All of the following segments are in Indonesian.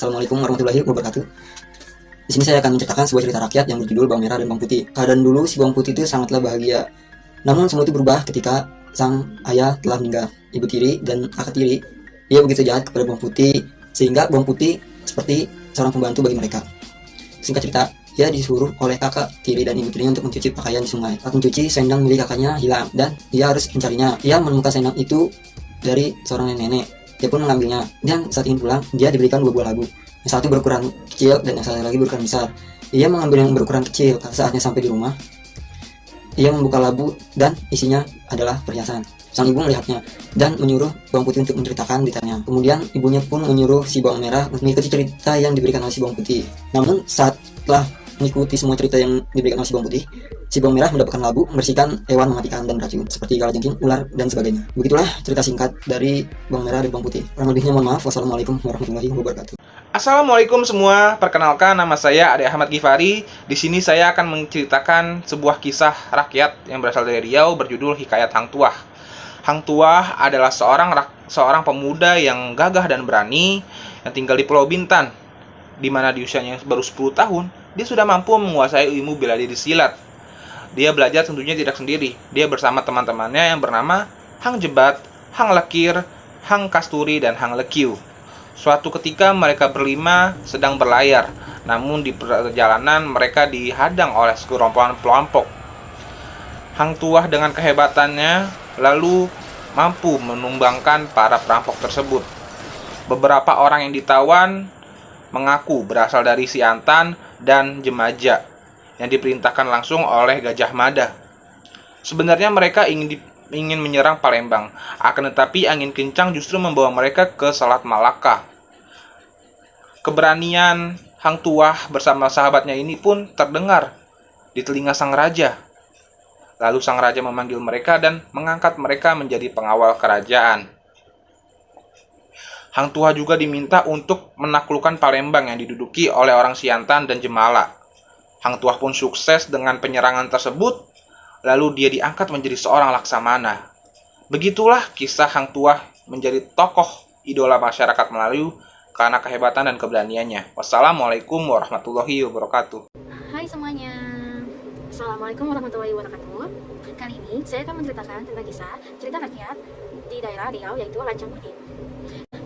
Assalamualaikum warahmatullahi wabarakatuh. Di sini saya akan menceritakan sebuah cerita rakyat yang berjudul Bawang Merah dan Bawang Putih. Keadaan dulu si Bawang Putih itu sangatlah bahagia. Namun semua itu berubah ketika sang ayah telah meninggal. Ibu tiri dan kakak tiri, dia begitu jahat kepada Bawang Putih sehingga Bawang Putih seperti seorang pembantu bagi mereka. Singkat cerita, dia disuruh oleh kakak tiri dan ibu tirinya untuk mencuci pakaian di sungai. Saat mencuci, selendang milik kakaknya hilang dan dia harus mencarinya. Dia menemukan selendang itu dari seorang nenek. Dia pun mengambilnya, dan saat ingin pulang, dia diberikan dua buah labu. Yang satu berukuran kecil dan yang satu lagi berukuran besar. Ia mengambil yang berukuran kecil. Saatnya sampai di rumah, ia membuka labu dan isinya adalah perhiasan. Sang ibu melihatnya dan menyuruh Bawang Putih untuk menceritakan detailnya. Kemudian ibunya pun menyuruh si Bawang Merah untuk mengikuti cerita yang diberikan oleh si Bawang Putih. Namun setelah mengikuti semua cerita yang diberikan oleh si Bawang Putih, si Bawang Merah mendapatkan labu, membersihkan hewan mematikan dan beracun seperti kalajengking, ular, dan sebagainya. Begitulah cerita singkat dari Bawang Merah dan Bawang Putih. Kurang lebihnya mohon maaf. Wassalamualaikum warahmatullahi wabarakatuh. Assalamualaikum semua, perkenalkan nama saya Ade Ahmad Gifari. Di sini saya akan menceritakan sebuah kisah rakyat yang berasal dari Riau berjudul Hikayat Hang Tuah. Hang Tuah adalah seorang pemuda yang gagah dan berani yang tinggal di Pulau Bintan, di mana di usianya baru 10 tahun, dia sudah mampu menguasai ilmu bela diri silat. Dia belajar tentunya tidak sendiri, dia bersama teman-temannya yang bernama Hang Jebat, Hang Lekir, Hang Kasturi, dan Hang Lekiu. Suatu ketika mereka berlima sedang berlayar, namun di perjalanan mereka dihadang oleh segerombolan perampok. Hang Tuah dengan kehebatannya lalu mampu menumbangkan para perampok tersebut. Beberapa orang yang ditawan mengaku berasal dari Siantan dan Jemaja yang diperintahkan langsung oleh Gajah Mada. Sebenarnya mereka ingin menyerang Palembang, akan tetapi angin kencang justru membawa mereka ke Selat Malaka. Keberanian Hang Tuah bersama sahabatnya ini pun terdengar di telinga sang raja. Lalu sang raja memanggil mereka dan mengangkat mereka menjadi pengawal kerajaan. Hang Tuah juga diminta untuk menaklukkan Palembang yang diduduki oleh orang Siantan dan Jemala. Hang Tuah pun sukses dengan penyerangan tersebut, lalu dia diangkat menjadi seorang laksamana. Begitulah kisah Hang Tuah menjadi tokoh idola masyarakat Melayu karena kehebatan dan keberaniannya. Wassalamualaikum warahmatullahi wabarakatuh. Hai semuanya, Assalamualaikum warahmatullahi wabarakatuh. Kali ini saya akan menceritakan tentang kisah cerita rakyat di daerah Riau, yaitu Lancang Kuning.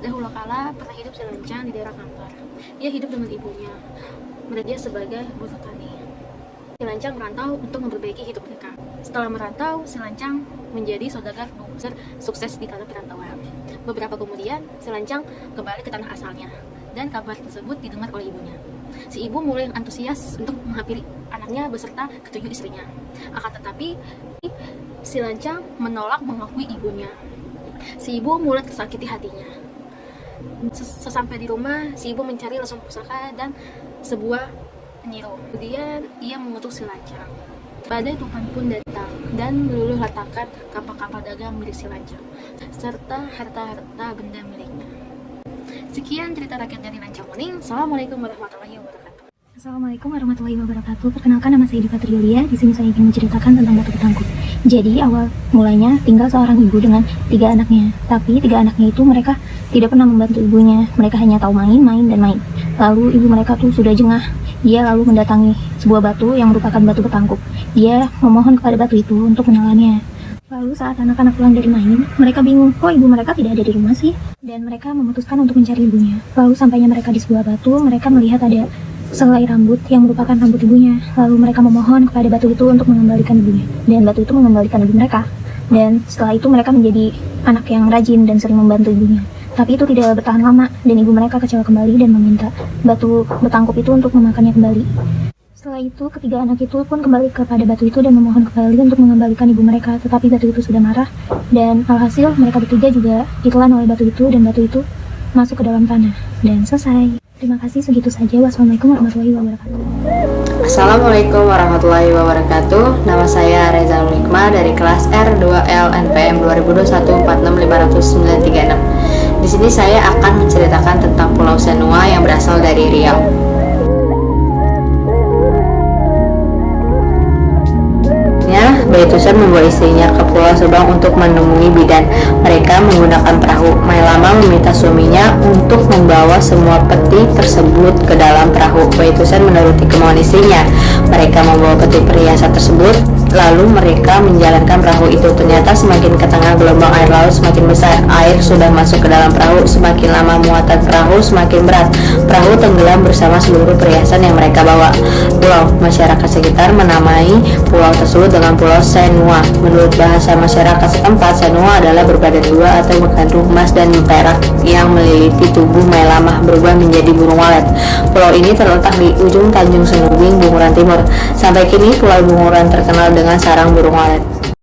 Dahulu kala pernah hidup si Lancang di daerah Kampar. Dia hidup dengan ibunya, dia sebagai buruh tani. Si Lancang merantau untuk memperbaiki hidup mereka. Setelah merantau, si Lancang menjadi saudagar besar sukses di tanah perantauan. Beberapa kemudian, si Lancang kembali ke tanah asalnya, dan kabar tersebut didengar oleh ibunya. Si ibu mulai antusias untuk menghampiri anaknya beserta ketujuh istrinya. Akan tetapi, si Lancang menolak mengakui ibunya. Si ibu mulai tersakiti hatinya. Sesampai di rumah, si ibu mencari lesung pusaka dan sebuah penyiru. Kemudian, ia mengutus si Lancang. Badai Tuhan pun datang dan meluluh lantakkan kapal-kapal dagang milik si Lancang, serta harta-harta benda miliknya. Sekian cerita rakyat dari Lancang Kuning. Assalamualaikum warahmatullahi wabarakatuh. Assalamualaikum warahmatullahi wabarakatuh. Perkenalkan, nama saya Diva Triulia. Di sini saya ingin menceritakan tentang Batu Ketangkup. Jadi awal mulanya tinggal seorang ibu dengan 3 anaknya. Tapi 3 anaknya itu mereka tidak pernah membantu ibunya. Mereka hanya tahu main dan main. Lalu ibu mereka tuh sudah jengah. Dia lalu mendatangi sebuah batu yang merupakan batu ketangkup. Dia memohon kepada batu itu untuk menelannya. Lalu saat anak-anak pulang dari main, mereka bingung, kok ibu mereka tidak ada di rumah sih? Dan mereka memutuskan untuk mencari ibunya. Lalu sampainya mereka di sebuah batu, mereka melihat ada sehelai rambut yang merupakan rambut ibunya. Lalu mereka memohon kepada batu itu untuk mengembalikan ibunya. Dan batu itu mengembalikan ibu mereka. Dan setelah itu mereka menjadi anak yang rajin dan sering membantu ibunya. Tapi itu tidak bertahan lama, dan ibu mereka kecewa kembali dan meminta batu betangkup itu untuk memakannya kembali. Setelah itu, ketiga anak itu pun kembali kepada batu itu dan memohon kembali untuk mengembalikan ibu mereka. Tetapi batu itu sudah marah, dan alhasil mereka bertiga juga ditelan oleh batu itu, dan batu itu masuk ke dalam tanah. Dan selesai. Terima kasih, segitu saja. Wassalamualaikum warahmatullahi wabarakatuh. Assalamualaikum warahmatullahi wabarakatuh. Nama saya Reza Hikmah dari kelas R2L NPM 2021-4650936. Di sini saya akan menceritakan tentang Pulau Senua yang berasal dari Riau. Baitusan membawa istrinya ke Pulau Subang untuk menemui bidan. Mereka mereka menggunakan perahu. Mailama meminta suaminya untuk membawa semua peti tersebut ke dalam perahu. Waitusen menuruti kemauan istrinya. Mereka membawa peti perhiasan tersebut, lalu mereka menjalankan perahu itu. Ternyata semakin ke tengah gelombang air laut semakin besar. Air sudah masuk ke dalam perahu. Semakin lama muatan perahu semakin berat. Perahu tenggelam bersama seluruh perhiasan yang mereka bawa. Pulau. Masyarakat sekitar menamai pulau tersebut dengan Pulau Senua. Menurut bahasa masyarakat setempat, Senua adalah berbadan dua atau mengandung emas dan perak yang meliliti tubuh Mailama berubah menjadi burung walet. Pulau ini terletak di ujung Tanjung Senubing, Bunguran Timur. Sampai kini Pulau Bunguran terkenal dengan sarang burung walet.